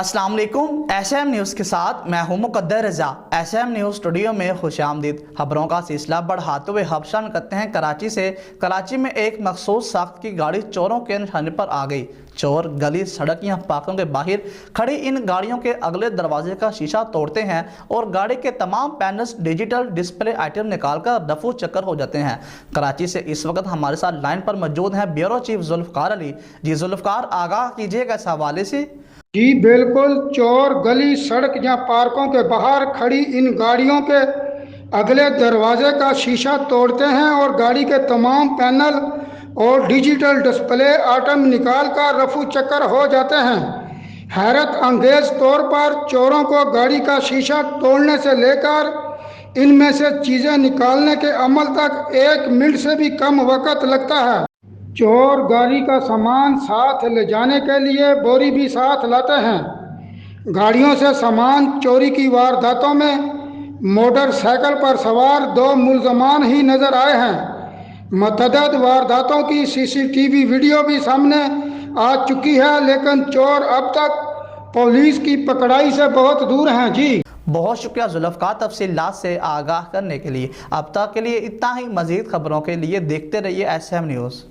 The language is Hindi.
अस्सलाम वालेकुम। एसएम न्यूज़ के साथ मैं हूं मुकद्दर रज़ा। एसएम न्यूज़ स्टूडियो में खुशामदीद। खबरों का सिलसिला बढ़ाते हुए हबशान करते हैं कराची से। कराची में एक मखसूस साख्त की गाड़ी चोरों के निशाने पर आ गई। चोर गली, सड़क या पार्कों के बाहर खड़ी इन गाड़ियों के अगले दरवाजे का शीशा तोड़ते हैं और गाड़ी के तमाम पैनल्स, डिजिटल डिस्प्ले आइटम निकालकर रफू चक्कर हो जाते हैं। कराची से इस वक्त हमारे साथ लाइन पर मौजूद हैं ब्यूरो चीफ जुल्फ़कार अली। जी जुल्फ़कार, आगाह कीजिएगा इस हवाले से। जी बिल्कुल, चोर गली, सड़क या पार्कों के बाहर खड़ी इन गाड़ियों के अगले दरवाजे का शीशा तोड़ते हैं और गाड़ी के तमाम पैनल और डिजिटल डिस्प्ले आइटम निकाल कर रफू चक्कर हो जाते हैं। हैरत अंगेज तौर पर चोरों को गाड़ी का शीशा तोड़ने से लेकर इनमें से चीज़ें निकालने के अमल तक 1 मिनट से भी कम वक्त लगता है। चोर गाड़ी का सामान साथ ले जाने के लिए बोरी भी साथ लाते हैं। गाड़ियों से सामान चोरी की वारदातों में मोटरसाइकिल पर सवार 2 मुलजमान ही नजर आए हैं। मतअद्दिद वारदातों की सीसीटीवी वीडियो भी सामने आ चुकी है, लेकिन चोर अब तक पुलिस की पकड़ाई से बहुत दूर हैं। जी बहुत शुक्रिया जुल्फ़कार, तफसीलात से आगाह करने के लिए। अब तक के लिए इतना ही। मज़ीद खबरों के लिए देखते रहिए एसएम न्यूज़।